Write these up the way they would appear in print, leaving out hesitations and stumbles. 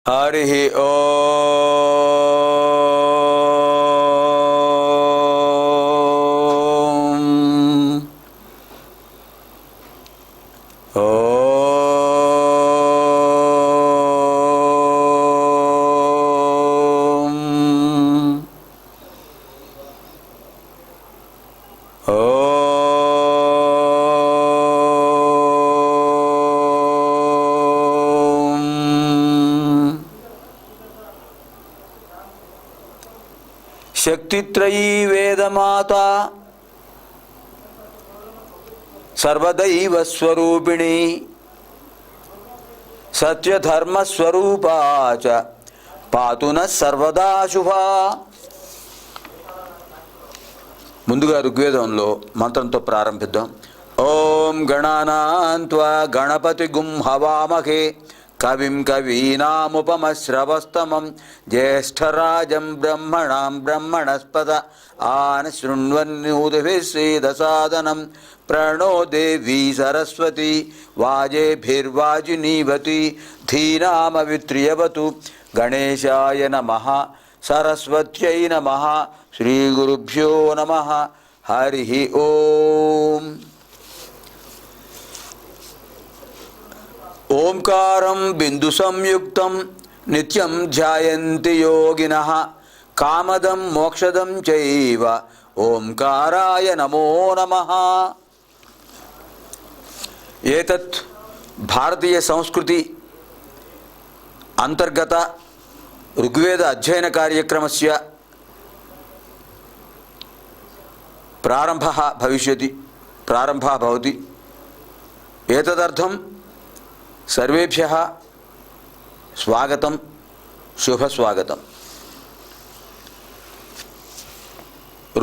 हरि ओम शक्तित्रयी वेदमाता सर्वदैव स्वरूपिणी सत्यधर्मस्वरूपा च पातु नः सर्वदा शुभा। ముందుగా ఋగ్వేదంలో మంత్రంతో ప్రారంభిద్దాం. ఓం గణానాం త్వా గణపతిగుం హవామహే కవిం కవీనాముపమశ్రవస్తమం జ్యేష్ఠరాజం బ్రహ్మణాం బ్రహ్మణస్పద ఆనశృణ్వన్నూతిభిः శ్రీదసాదనం ప్రణో దేవీ సరస్వతి వాజేభిర్వాజినీవతి ధీనామవిత్రియవతు. గణేశాయ నమః సరస్వత్యై నమః శ్రీగురుభ్యో నమః. హరి ఓం. ఓంకారం బిందు సంయుక్తం నిత్యం ధ్యాయంతి యోగినః కామదం మోక్షదం చైవ ఓంకారాయ నమో నమః. ఏతత్ భారతీయ సంస్కృతి అంతర్గత ఋగ్వేద అధ్యయన కార్యక్రమస్య ప్రారంభः భవతి. ఏతదర్థం సర్వేభ్యः స్వాగతం, శుభస్వాగతం.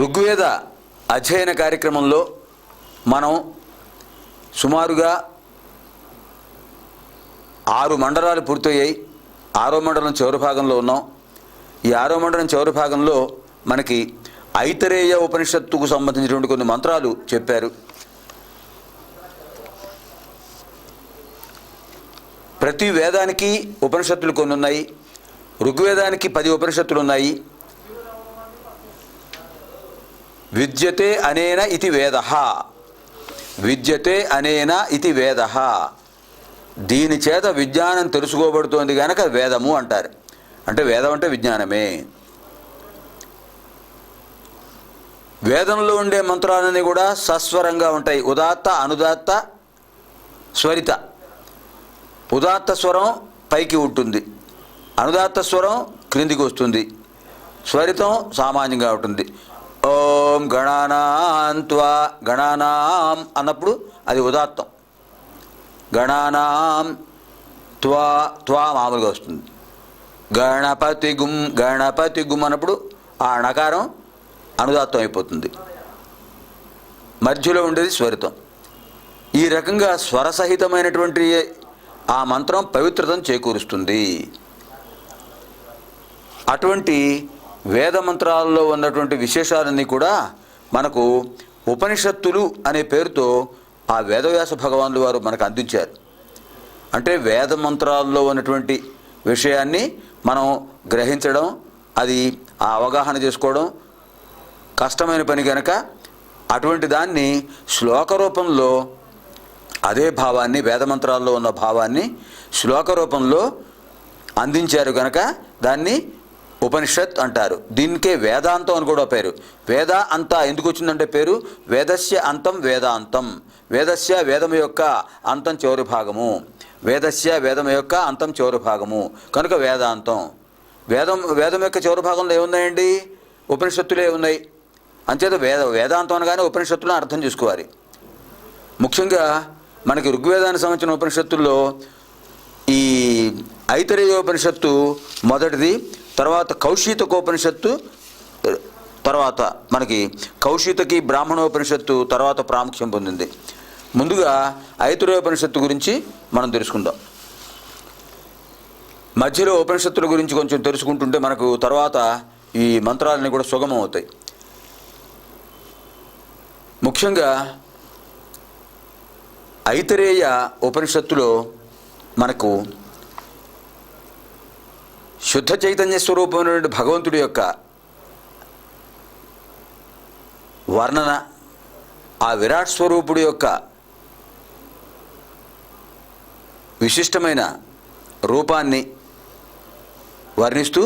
ఋగ్వేద అధ్యయన కార్యక్రమంలో మనం సుమారుగా 6 మండలాలు పూర్తయ్యాయి. 6వ మండలం చివరి భాగంలో ఉన్నాం. ఈ 6వ మండలం చివరి భాగంలో మనకి ఐతరేయ ఉపనిషత్తుకు సంబంధించినటువంటి కొన్ని మంత్రాలు చెప్పారు. ప్రతి వేదానికి ఉపనిషత్తులు కొన్ని ఉన్నాయి. ఋగ్వేదానికి 10 ఉపనిషత్తులు ఉన్నాయి. విద్యతే అనేన ఇతి వేదః, విద్యతే అనేన ఇతి వేదః. దీని చేత విజ్ఞానం తెలుసుకోబడుతోంది కనుక వేదము అంటారు. అంటే వేదం అంటే విజ్ఞానమే. వేదంలో ఉండే మంత్రాలన్నీ కూడా సస్వరంగా ఉంటాయి. ఉదాత్త, అనుదాత్త, స్వరిత. ఉదాత్త స్వరం పైకి ఉంటుంది, అనుదాత్త స్వరం క్రిందికి వస్తుంది, స్వరితం సామాన్యంగా ఉంటుంది. ఓం గణానాం త్వా, గణానాం అన్నప్పుడు అది ఉదాత్తం. గణానాం త్వా, త్వా మామూలుగా వస్తుంది. గణపతిగుం, గణపతిగుం అన్నప్పుడు ఆ ణకారం అనుదాత్తం అయిపోతుంది. మధ్యలో ఉండేది స్వరితం. ఈ రకంగా స్వరసహితమైనటువంటి ఆ మంత్రం పవిత్రతను చేకూరుస్తుంది. అటువంటి వేద మంత్రాల్లో ఉన్నటువంటి విశేషాలన్నీ కూడా మనకు ఉపనిషత్తులు అనే పేరుతో ఆ వేదవ్యాస భగవానులు వారు మనకు అందించారు. అంటే వేద మంత్రాల్లో ఉన్నటువంటి విషయాన్ని మనం గ్రహించడం, అది ఆ అవగాహన చేసుకోవడం కష్టమైన పని కనుక అటువంటి దాన్ని శ్లోక రూపంలో, అదే భావాన్ని, వేదమంత్రాల్లో ఉన్న భావాన్ని శ్లోక రూపంలో అందించారు కనుక దాన్ని ఉపనిషత్ అంటారు. దీనికే వేదాంతం అని కూడా పేరు. వేద అంత ఎందుకు వచ్చిందంటే పేరు, వేదస్య అంతం వేదాంతం. వేదస్య వేదము యొక్క అంతం చివరి భాగము, వేదస్య వేదము యొక్క అంతం చివరి భాగము కనుక వేదాంతం. వేదం యొక్క చివరి భాగంలో ఏమున్నాయండి? ఉపనిషత్తులే ఉన్నాయి. అంచేత వేదాంతం అనగానే ఉపనిషత్తులను అర్థం చేసుకోవాలి. ముఖ్యంగా మనకి ఋగ్వేదానికి సంబంధించిన ఉపనిషత్తుల్లో ఈ ఐతరేయోపనిషత్తు మొదటిది, తర్వాత కౌశితకోపనిషత్తు, తర్వాత మనకి కౌశితకి బ్రాహ్మణోపనిషత్తు తర్వాత ప్రాముఖ్యం పొందింది. ముందుగా ఐతరేయోపనిషత్తు గురించి మనం తెలుసుకుందాం. మధ్యలో ఉపనిషత్తుల గురించి కొంచెం తెలుసుకుంటుంటే మనకు తర్వాత ఈ మంత్రాలన్నీ కూడా సుగమం అవుతాయి. ముఖ్యంగా ఐతరేయ ఉపనిషత్తులో మనకు శుద్ధ చైతన్య స్వరూపమైనటువంటి భగవంతుడి యొక్క వర్ణన, ఆ విరాట్ స్వరూపుడి యొక్క విశిష్టమైన రూపాన్ని వర్ణిస్తూ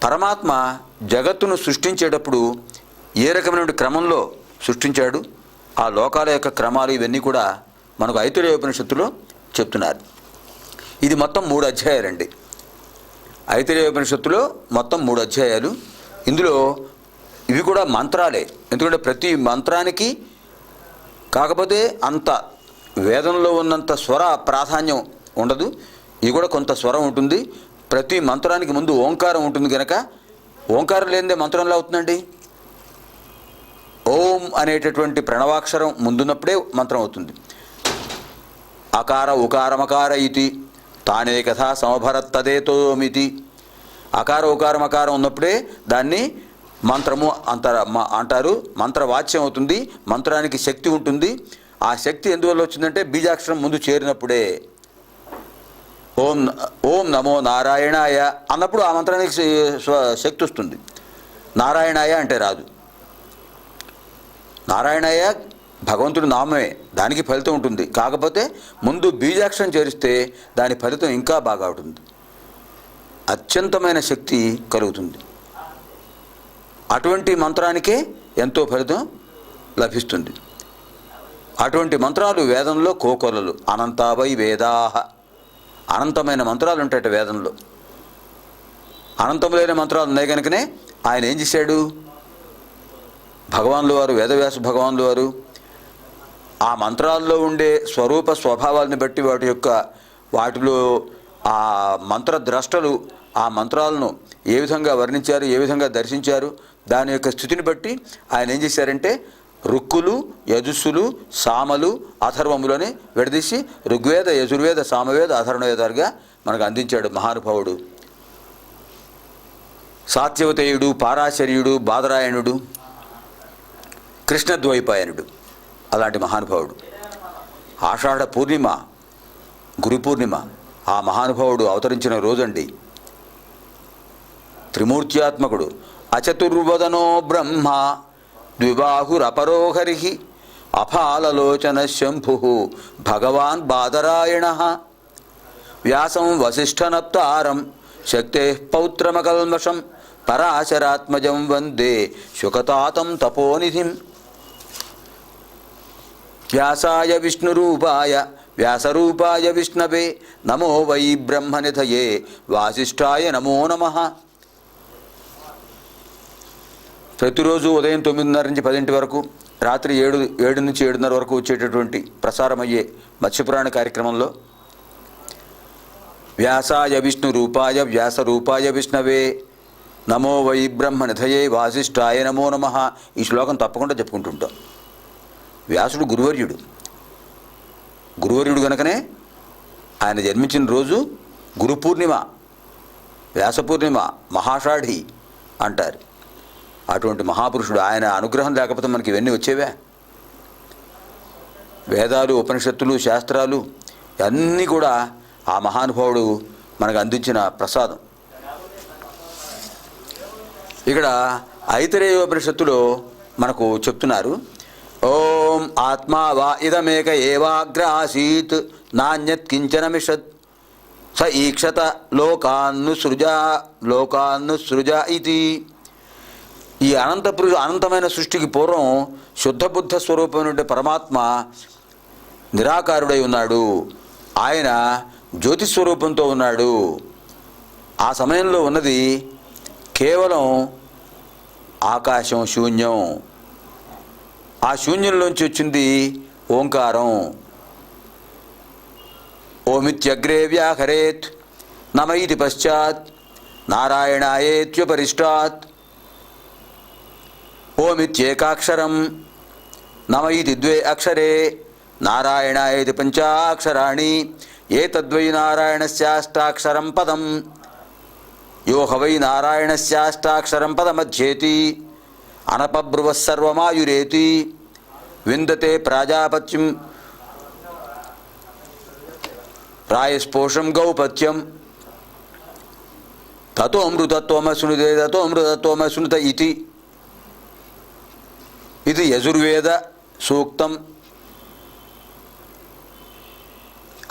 పరమాత్మ జగత్తును సృష్టించేటప్పుడు ఏ రకమైన క్రమంలో సృష్టించాడు, ఆ లోకాల యొక్క క్రమాలు ఇవన్నీ కూడా మనకు ఐతరేయ ఉపనిషత్తులో చెప్తున్నారు. ఇది మొత్తం 3 అధ్యాయాలండి. ఐతరేయ ఉపనిషత్తులో మొత్తం 3 అధ్యాయాలు. ఇందులో ఇవి కూడా మంత్రాలే, ఎందుకంటే ప్రతి మంత్రానికి కాకపోతే అంత వేదంలో ఉన్నంత స్వర ప్రాధాన్యం ఉండదు. ఇది కూడా కొంత స్వరం ఉంటుంది. ప్రతి మంత్రానికి ముందు ఓంకారం ఉంటుంది కనుక ఓంకారం లేనిదే మంత్రంలో అవుతుందండి. ఓం అనేటటువంటి ప్రణవాక్షరం ముందున్నప్పుడే మంత్రం అవుతుంది. అకార ఉకారమకార ఇతి తానే కథా సమభరత్తదేతోమితి. అకార ఉకారం అకారం ఉన్నప్పుడే దాన్ని మంత్రము అంటారు. మంత్రవాచ్యం అవుతుంది. మంత్రానికి శక్తి ఉంటుంది. ఆ శక్తి ఎందువల్ల వచ్చిందంటే బీజాక్షరం ముందు చేరినప్పుడే. ఓం ఓం నమో నారాయణాయ అన్నప్పుడు ఆ మంత్రానికి శక్తి వస్తుంది. నారాయణాయ అంటే రాదు. నారాయణాయ భగవంతుడి నామమే, దానికి ఫలితం ఉంటుంది. కాకపోతే ముందు బీజాక్షరం చేరిస్తే దాని ఫలితం ఇంకా బాగా ఉంటుంది, అత్యంతమైన శక్తి కలుగుతుంది. అటువంటి మంత్రానికే ఎంతో ఫలితం లభిస్తుంది. అటువంటి మంత్రాలు వేదంలో కోకొలలు. అనంతావై వేదాహ, అనంతమైన మంత్రాలు ఉంటాయట వేదంలో. అనంతములైన మంత్రాలు ఉన్నాయి కనుకనే ఆయన ఏం చేశాడు, భగవాన్లు వారు, వేదవ్యాస భగవాన్లు వారు ఆ మంత్రాల్లో ఉండే స్వరూప స్వభావాలను బట్టి వాటిలో ఆ మంత్రద్రష్టలు ఆ మంత్రాలను ఏ విధంగా వర్ణించారు, ఏ విధంగా దర్శించారు, దాని యొక్క స్థితిని బట్టి ఆయన ఏం చేశారంటే రుక్కులు, యజుస్సులు, సామలు, అథర్వములని విడదీసి ఋగ్వేద, యజుర్వేద, సామవేద, అథర్వవేదాలుగా మనకు అందించాడు మహానుభావుడు. సాత్యవతేయుడు, పారాశర్యుడు, బాదరాయణుడు, కృష్ణద్వైపాయనుడు అలాంటి మహానుభావుడు. ఆషాఢ పూర్ణిమ, గురు పూర్ణిమ ఆ మహానుభావుడు అవతరించిన రోజండి. త్రిమూర్త్యాత్మకుడు. అచతుర్వదనో బ్రహ్మ ద్విబాహురపరోహరి అఫాలలోచన శంభు భగవాన్ బాదరాయణ వ్యాసం వసిష్ఠనప్తారం శక్తే పౌత్రమకల్మషం పరాశరాత్మజం వందే శుకతాతం తపోనిధిం. వ్యాసాయ విష్ణురూపాయ వ్యాసరూపాయ విష్ణవే నమో వై బ్రహ్మనిధయే వాసిష్ఠాయ నమో నమః. ప్రతిరోజు ఉదయం 9:30 నుంచి 10 వరకు, రాత్రి 7 నుంచి 7:30 వరకు వచ్చేటటువంటి ప్రసారమయ్యే మత్స్యపురాణ కార్యక్రమంలో వ్యాసాయ విష్ణురూపాయ వ్యాసరూపాయ విష్ణవే నమో వై బ్రహ్మనిధయే వాసిష్ఠాయ నమో నమః ఈ శ్లోకం తప్పకుండా చెప్పుకుంటుంటాం. వ్యాసుడు గురువర్యుడు కనుకనే ఆయన జన్మించిన రోజు గురు పూర్ణిమ, వ్యాస పూర్ణిమ, మహాషాఢి అంటారు. అటువంటి మహాపురుషుడు. ఆయన అనుగ్రహం లేకపోతే మనకి ఇవన్నీ వచ్చేవే. వేదాలు, ఉపనిషత్తులు, శాస్త్రాలు అన్నీ కూడా ఆ మహానుభావుడు మనకు అందించిన ప్రసాదం. ఇక్కడ ఐతరేయోపనిషత్తులో మనకు చెప్తున్నారు, ఓం ఆత్మా వా ఇదమేక ఏవాగ్ర ఆసీత్ నాణ్యత్ కించన మిషత్ స ఈక్షత లోకాన్నుసృజ ఇది. ఈ అనంతమైన సృష్టికి పూర్వం శుద్ధబుద్ధ స్వరూపమైన పరమాత్మ నిరాకారుడై ఉన్నాడు. ఆయన జ్యోతిస్వరూపంతో ఉన్నాడు. ఆ సమయంలో ఉన్నది కేవలం ఆకాశం, శూన్యం. ఆ శూన్యంలోంచి వచ్చింది ఓంకారం. ఓమిత్యగ్రే వ్యాహరేత్ నమైతి పశ్చాత్ నారాయణాయేత్యుపరిష్టాత్ ఓమిత్యేకాక్షరం నమైతి 2 అక్షరే నారాయణాయేతి 5 అక్షరాణి ఏతద్వై నారాయణస్యాష్టాక్షరం పదం యో హవై నారాయణస్యాష్టాక్షరం పదమధ్యేతి అనపబ్రువస్సర్వమాయురేతి విందతే ప్రాజాపత్యం రాయస్పోషం గౌపత్యం తతో అమృతత్వమశ్నుతే తతో అమృతత్వమశ్నుత ఇది ఇది యజుర్వేద సూక్తం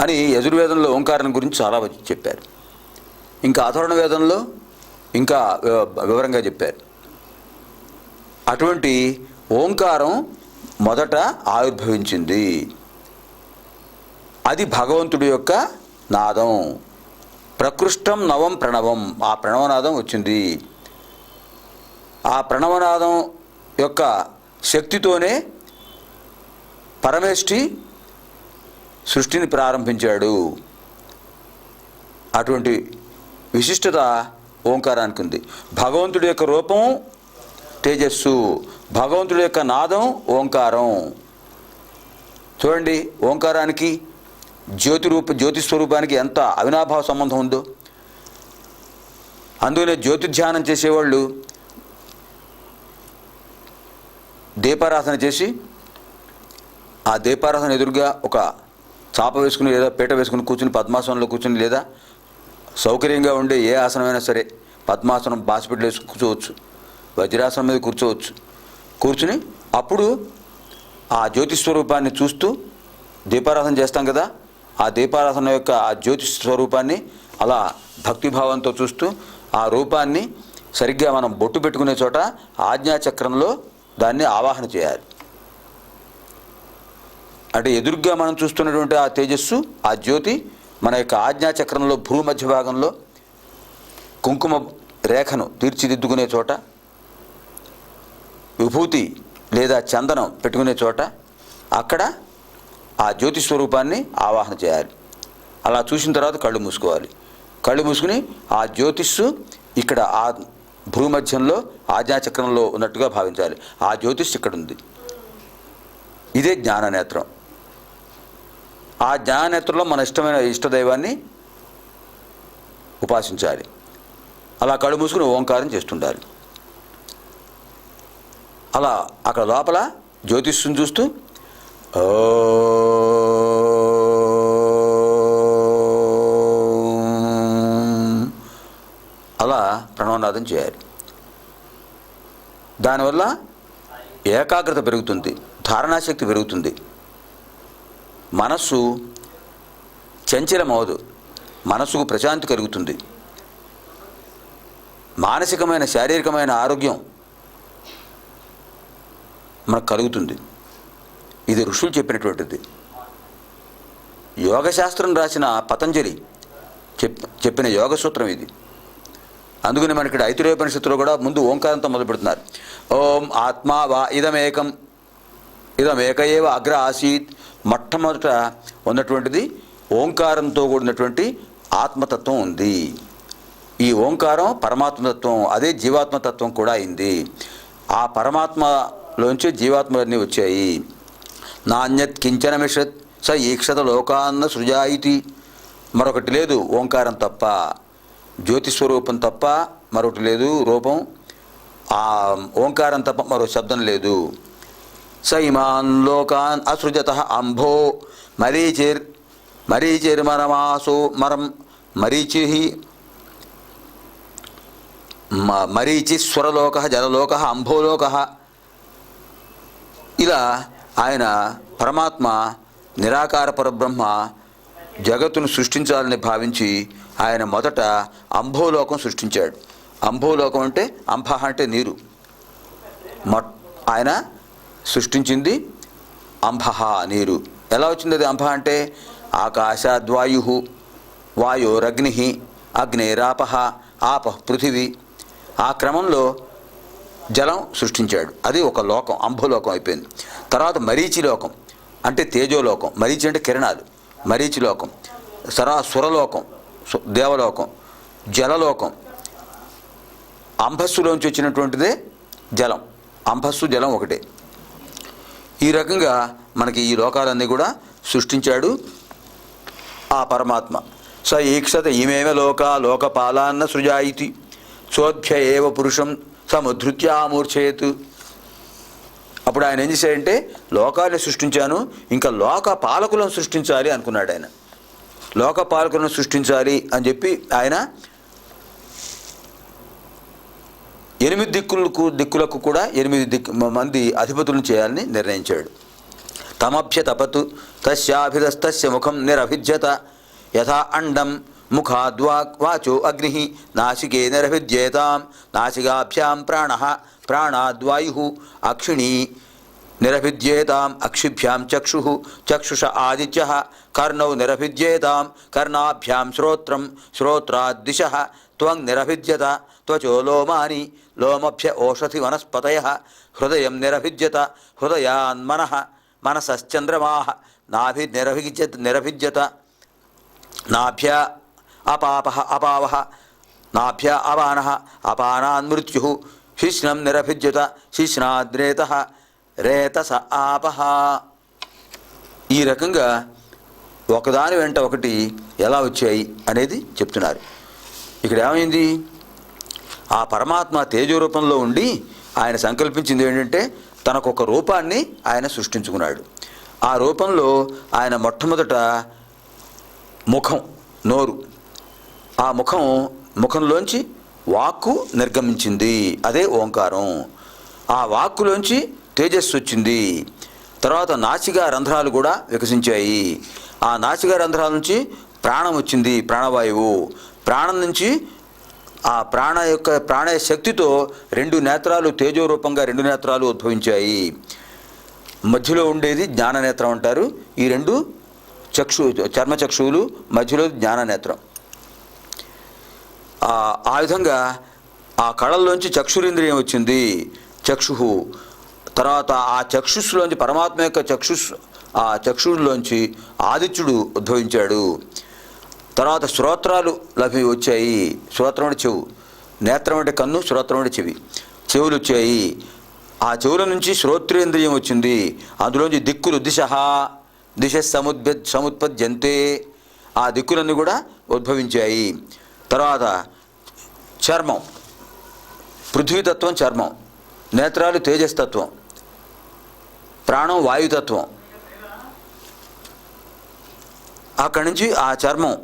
అని యజుర్వేదంలో ఓంకారం గురించి చాలా చెప్పారు. ఇంకా అథర్వణ వేదంలో ఇంకా వివరంగా చెప్పారు. అటువంటి ఓంకారం మొదట ఆవిర్భవించింది. అది భగవంతుడి యొక్క నాదం. ప్రకృష్టం నవం ప్రణవం, ఆ ప్రణవనాదం వచ్చింది. ఆ ప్రణవనాదం యొక్క శక్తితోనే పరమేష్ఠి సృష్టిని ప్రారంభించాడు. అటువంటి విశిష్టత ఓంకారానికి ఉంది. భగవంతుడి యొక్క రూపం తేజస్సు, భగవంతుడి యొక్క నాదం ఓంకారం. చూడండి, ఓంకారానికి జ్యోతి స్వరూపానికి ఎంత అవినాభావ సంబంధం ఉందో. అందుకనే జ్యోతి ధ్యానం చేసేవాళ్ళు దీపారాధన చేసి ఆ దీపారాధన ఎదురుగా ఒక చాప వేసుకుని లేదా పీట వేసుకుని కూర్చుని పద్మాసనంలో కూర్చుని, లేదా సౌకర్యంగా ఉండే ఏ ఆసనమైనా సరే, పద్మాసనం బాసిపెట్లు వేసుకుని కూర్చోవచ్చు, వజ్రాసనం మీద కూర్చోవచ్చు. కూర్చుని అప్పుడు ఆ జ్యోతి స్వరూపాన్ని చూస్తూ దీపారాధన చేస్తాం కదా, ఆ దీపారాధన యొక్క ఆ జ్యోతి స్వరూపాన్ని అలా భక్తిభావంతో చూస్తూ ఆ రూపాన్ని సరిగ్గా మనం బొట్టు పెట్టుకునే చోట ఆజ్ఞాచక్రంలో దాన్ని ఆవాహన చేయాలి. అంటే ఎదురుగ్గా మనం చూస్తున్నటువంటి ఆ తేజస్సు, ఆ జ్యోతి మన యొక్క ఆజ్ఞాచక్రంలో భ్రూ మధ్య భాగంలో కుంకుమ రేఖను తీర్చిదిద్దుకునే చోట, విభూతి లేదా చందనం పెట్టుకునే చోట అక్కడ ఆ జ్యోతి స్వరూపాన్ని ఆవాహన చేయాలి. అలా చూసిన తర్వాత కళ్ళు మూసుకోవాలి. కళ్ళు మూసుకుని ఆ జ్యోతిస్సు ఇక్కడ ఆ భూమధ్యంలో ఆజ్ఞాచక్రంలో ఉన్నట్టుగా భావించాలి. ఆ జ్యోతిష్ ఇక్కడ ఉంది. ఇదే జ్ఞాననేత్రం. ఆ జ్ఞాననేత్రంలో మన ఇష్టదైవాన్ని ఉపాసించాలి. అలా కళ్ళు మూసుకుని ఓంకారం చేస్తుండాలి. అలా అక్కడ లోపల జ్యోతిష్ను చూస్తూ అలా ప్రణవనాదం చేయాలి. దానివల్ల ఏకాగ్రత పెరుగుతుంది, ధారణాశక్తి పెరుగుతుంది, మనస్సు చంచలమవదు, మనస్సుకు ప్రశాంతి కలుగుతుంది, మానసికమైన శారీరకమైన ఆరోగ్యం మనకు కలుగుతుంది. ఇది ఋషులు చెప్పినటువంటిది. యోగశాస్త్రం రాసిన పతంజలి చెప్పిన యోగ సూత్రం ఇది. అందుకని మనకి ఇక్కడ ఐతిరేయోపనిషత్తులో కూడా ముందు ఓంకారంతో మొదలు పెడుతున్నారు. ఓం ఆత్మా వా ఇదమేక ఏవ అగ్ర ఆసీత్. మొట్టమొదట ఉన్నటువంటిది ఓంకారంతో కూడినటువంటి ఆత్మతత్వం ఉంది. ఈ ఓంకారం పరమాత్మతత్వం, అదే జీవాత్మతత్వం కూడా అయింది. ఆ పరమాత్మలోంచి జీవాత్మలన్నీ వచ్చాయి. నాణ్యత్ కించన మిషత్ స ఈక్షత లోకాన్న సృజాయితి. మరొకటి లేదు ఓంకారం తప్ప, జ్యోతిస్వరూపం తప్ప మరొకటి లేదు రూపం. ఆ ఓంకారం తప్ప మరో శబ్దం లేదు. స ఇమాన్ లోకాన్ అసృజత అంభో మరీచిర్మరమాసో మరీచిస్వరలోక జలలోక అంభోలోక. ఇలా ఆయన పరమాత్మ నిరాకార పరబ్రహ్మ జగత్తును సృష్టించాలని భావించి ఆయన మొదట అంభోలోకం సృష్టించాడు. అంభోలోకం అంటే అంభ అంటే నీరు. ఆయన సృష్టించింది అంభః నీరు. ఎలా వచ్చింది అది అంభ అంటే? ఆకాశాద్వాయు వాయోరగ్ని అగ్నేరాపః ఆపః పృథివీ. ఆ క్రమంలో జలం సృష్టించాడు. అది ఒక లోకం, అంభలోకం అయిపోయింది. తర్వాత మరీచి లోకం అంటే తేజోలోకం. మరీచి అంటే కిరణాలు. మరీచి లోకం, సురలోకం, దేవలోకం, జలలోకం. అంభస్సులోంచి వచ్చినటువంటిదే జలం. అంభస్సు జలం ఒకటే. ఈ రకంగా మనకి ఈ లోకాలన్నీ కూడా సృష్టించాడు ఆ పరమాత్మ. స ఈక్షత ఇమేవ లోకపాలాన్న సృజాయితి సోధ్య ఏవ పురుషం సముద్ధృత్యామూర్ఛయేత్. అప్పుడు ఆయన ఏం చేశాడంటే, లోకాన్ని సృష్టించాను, ఇంకా లోక పాలకులను సృష్టించాలి అనుకున్నాడు ఆయన. లోక పాలకులను సృష్టించాలి అని చెప్పి ఆయన 8 దిక్కులకు కూడా 8 మంది అధిపతులను చేయాలని నిర్ణయించాడు. తమభ్య తపతు తస్యాభిధస్తస్య ముఖం నిరభిజ్యత యథా అండం ముఖాద్వాచో అగ్ని నాసికే నిరభిజ్యేతాం నాసికాభ్యాం ప్రాణాద్వాయు అక్షిణీ నిరభిజ్యేతాం అక్షిభ్యాం చక్షుష ఆదిత్య కర్ణౌ నిరభిజ్యేతాం కర్ణాభ్యాం శ్రోత్రాద్దిశ త్వం నిరభిజ్యత త్వచో లోమాని లోమభ్య ఓషధి వనస్పతయ హృదయం నిరభిజ్యత హృదయాన్మనః మనసశ్చంద్రమాః నిరభిజ్యత నాభ్య అపావః నాభ్య అపానః అపానాన్ మృత్యుః శిశ్నం నిరభిజ్యత శిశ్నాద్రేతః రేతస ఆపః. ఈ రకంగా ఒకదాని వెంట ఒకటి ఎలా వచ్చాయి అనేది చెప్తున్నారు. ఇక్కడ ఏమైంది, ఆ పరమాత్మ తేజో రూపంలో ఉండి ఆయన సంకల్పించింది ఏంటంటే తనకు ఒక రూపాన్ని ఆయన సృష్టించుకున్నాడు. ఆ రూపంలో ఆయన మొట్టమొదట ముఖం, నోరు, ఆ ముఖంలోంచి వాక్కు నిర్గమించింది, అదే ఓంకారం. ఆ వాక్కులోంచి తేజస్సు వచ్చింది. తర్వాత నాసికా రంధ్రాలు కూడా వికసించాయి. ఆ నాసికా రంధ్రాల నుంచి ప్రాణం వచ్చింది, ప్రాణవాయువు. ప్రాణం నుంచి ఆ ప్రాణ శక్తితో 2 నేత్రాలు తేజోరూపంగా 2 నేత్రాలు ఉద్భవించాయి. మధ్యలో ఉండేది జ్ఞాననేత్రం అంటారు. ఈ 2 చర్మచక్షువులు, మధ్యలో జ్ఞాననేత్రం. ఆ విధంగా ఆ కళల్లోంచి చక్షురింద్రియం వచ్చింది, చక్షు. తర్వాత ఆ చక్షుస్సులోంచి పరమాత్మ యొక్క ఆ చక్షుల్లోంచి ఆదిత్యుడు ఉద్భవించాడు. తర్వాత శ్రోత్రాలు వచ్చాయి. శ్రోత్రం అంటే చెవు, నేత్రం అంటే కన్ను, శ్రోత్రం అంటే చెవి. చెవులు వచ్చాయి. ఆ చెవుల నుంచి శ్రోత్రేంద్రియం వచ్చింది. అందులోంచి దిక్కులు, దిశ సముత్పద్యంతే, ఆ దిక్కులన్నీ కూడా ఉద్భవించాయి. తర్వాత చర్మం, పృథ్వీతత్వం చర్మం, నేత్రాలు తేజస్తత్వం, ప్రాణం వాయుతత్వం. అక్కడి నుంచి ఆ చర్మం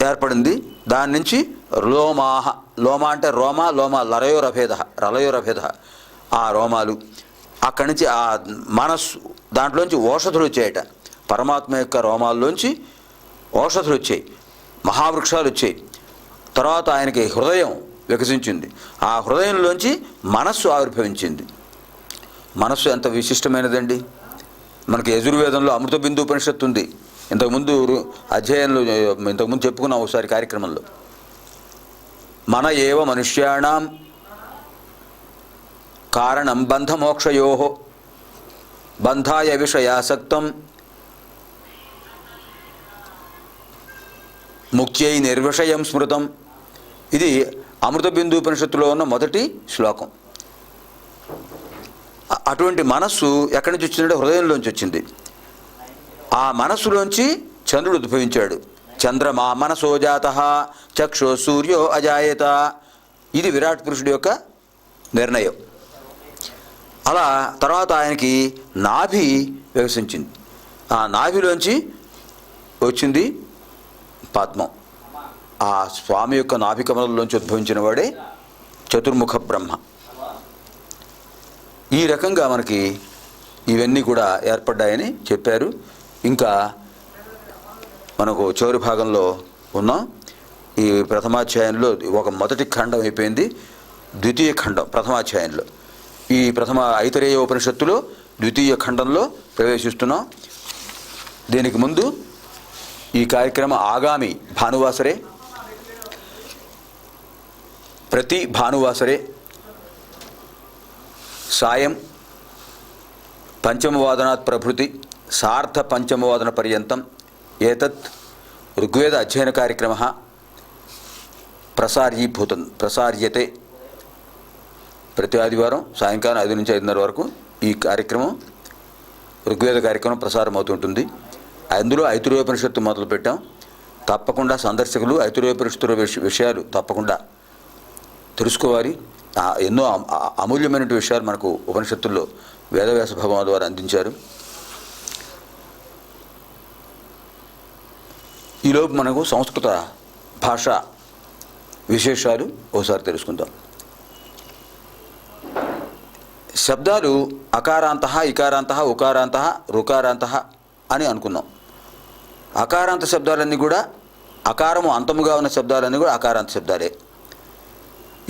ఏర్పడింది. దాని నుంచి లోమాహ, లోమ అంటే లోమ రలయోరభేద, ఆ రోమాలు. అక్కడి నుంచి ఆ మనస్సు, దాంట్లోంచి ఓషధులు వచ్చాయట. పరమాత్మ యొక్క రోమాల్లోంచి ఓషధులు వచ్చాయి, మహావృక్షాలు వచ్చాయి. తర్వాత ఆయనకి హృదయం వికసించింది. ఆ హృదయంలోంచి మనస్సు ఆవిర్భవించింది. మనస్సు ఎంత విశిష్టమైనదండి. మనకి యజుర్వేదంలో అమృత బిందు ఉపనిషత్తు ఉంది. ఇంతకుముందు అధ్యాయంలో చెప్పుకున్నాం ఒకసారి కార్యక్రమంలో. మన ఏవ మనుష్యాణం కారణం బంధమోక్షయో బంధాయ విషయాసక్తం ముఖ్యై నిర్విషయం స్మృతం. ఇది అమృత బిందు ఉపనిషత్తులో ఉన్న మొదటి శ్లోకం. అటువంటి మనస్సు ఎక్కడి నుంచి వచ్చిందంటే హృదయంలోంచి వచ్చింది. ఆ మనస్సులోంచి చంద్రుడు ఉద్భవించాడు. చంద్రమా మనసో జాతః చక్షో సూర్యో అజాయత. ఇది విరాట్ పురుషుడి యొక్క నిర్ణయం. అలా తర్వాత ఆయనకి నాభి వికసించింది. ఆ నాభిలోంచి వచ్చింది పద్మం. ఆ స్వామి యొక్క నాభి కమలంలోంచి ఉద్భవించిన వాడే చతుర్ముఖ బ్రహ్మ. ఈ రకంగా మనకి ఇవన్నీ కూడా ఏర్పడ్డాయని చెప్పారు. ఇంకా మనకు చివరి భాగంలో ఉన్నాం. ఈ ప్రథమాధ్యాయంలో ఒక మొదటి ఖండం అయిపోయింది. ద్వితీయ ఖండం ప్రథమాధ్యాయంలో, ఈ ఐతరేయ ఉపనిషత్తులో ద్వితీయ ఖండంలో ప్రవేశిస్తున్నాం. దీనికి ముందు ఈ కార్యక్రమం ఆగామి భానువాసరే, ప్రతి భానువాసరే సాయం పంచమవాదనాత్ ప్రభృతి సార్ధ పంచమవాదన పర్యంతం ఏతత్ ఋగ్వేద అధ్యయన కార్యక్రమ ప్రసార్యతే. ప్రతి ఆదివారం సాయంకాలం 5 నుంచి 5:30 వరకు ఈ కార్యక్రమం, ఋగ్వేద కార్యక్రమం ప్రసారం అవుతుంటుంది. అందులో ఐతరేయోపనిషత్తు మొదలు పెట్టాం. తప్పకుండా సందర్శకులు ఐతరేయోపనిషత్తు విషయాలు తప్పకుండా తెలుసుకోవాలి. ఎన్నో అమూల్యమైన విషయాలు మనకు ఉపనిషత్తుల్లో వేదవ్యాస భగవాన్ ద్వారా అందించారు. ఈలోపు మనకు సంస్కృత భాష విశేషాలు ఒకసారి తెలుసుకుందాం. శబ్దాలు అకారాంత, ఇకారాంత, ఉకారాంత, రుకారాంత అని అనుకున్నాం. అకారాంత శబ్దాలన్నీ కూడా, అకారము అంతముగా ఉన్న శబ్దాలన్నీ కూడా అకారాంత శబ్దాలే.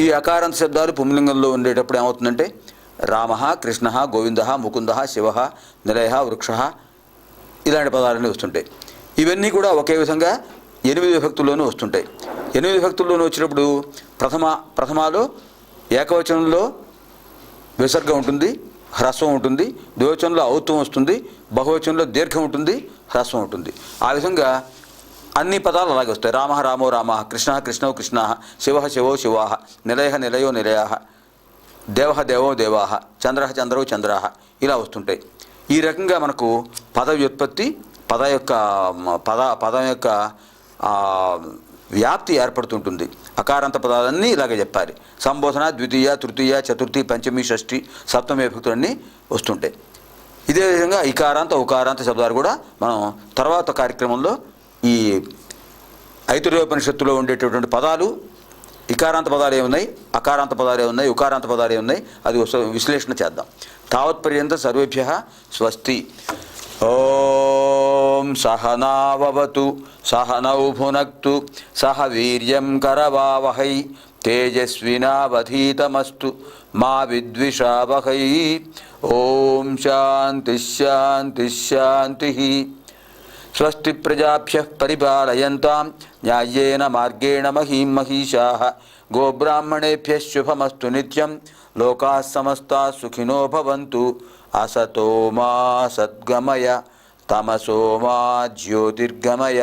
ఈ అకారాంత శబ్దాలు పుంలింగంలో ఉండేటప్పుడు ఏమవుతుందంటే రామ, కృష్ణ, గోవింద, ముకుంద, శివ, నిలయ, వృక్ష ఇలాంటి పదాలన్నీ వస్తుంటాయి. ఇవన్నీ కూడా ఒకే విధంగా 8 విభక్తుల్లోనూ వస్తుంటాయి. 8 విభక్తుల్లోనూ వచ్చినప్పుడు ప్రథమాలో ఏకవచనంలో విసర్గం ఉంటుంది, హ్రస్వం ఉంటుంది. ద్వివచనంలో ఔత్వం వస్తుంది, బహువచనంలో దీర్ఘం ఉంటుంది, హ్రస్వం ఉంటుంది. ఆ విధంగా అన్ని పదాలు అలాగే వస్తాయి. రామ రామో రామ, కృష్ణ కృష్ణో కృష్ణ, శివ శివో శివా, నిలయ నిలయో నిలయ, దేవ దేవో దేవా, చంద్ర చంద్రో చంద్రా ఇలా వస్తుంటాయి. ఈ రకంగా మనకు పద వ్యుత్పత్తి, పదం యొక్క వ్యాప్తి ఏర్పడుతుంటుంది. అకారాంత పదాలన్నీ ఇలాగే చెప్పాలి. సంబోధన ద్వితీయ, తృతీయ, చతుర్థి, పంచమి, షష్ఠి, సప్తమి విభక్తులన్నీ వస్తుంటాయి. ఇదే విధంగా ఇకారాంత, ఉకారాంత శబ్దాలు కూడా మనం తర్వాత కార్యక్రమంలో ఈ ఐతరేయోపనిషత్తులో ఉండేటటువంటి పదాలు, ఇకారాంత పదాలు ఏమున్నాయి, అకారాంత పదాలు ఏమున్నాయి, ఉకారాంత పదాలు ఏమున్నాయి, అది విశ్లేషణ చేద్దాం. తావత్పర్యంత సర్వేభ్యః స్వస్తి. ఓం సహనావవతు సహనౌ భునక్తు సహ వీర్యం కరవావహై తేజస్వినావధీతమస్తు మా విద్విషావహై. ఓం శాంతి శాంతి శాంతి. స్వస్తి ప్రజాభ్యః పరిపాలయంతాం న్యాయేన మార్గేణ మహీం మహిషాః. గోబ్రాహ్మణేభ్యः శుభమస్తు నిత్యం. లోకాः సమస్తాः సుఖినో భవంతు. అసతో మా సద్గమయ, తమసో మా జ్యోతిర్గమయ,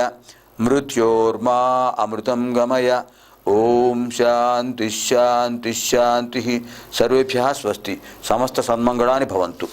మృత్యోర్మా అమృతం గమయ. ఓం శాంతి శాంతి శాంతి. సర్వేభ్యः స్వస్తి. సమస్త సన్మంగళాని భవంతు.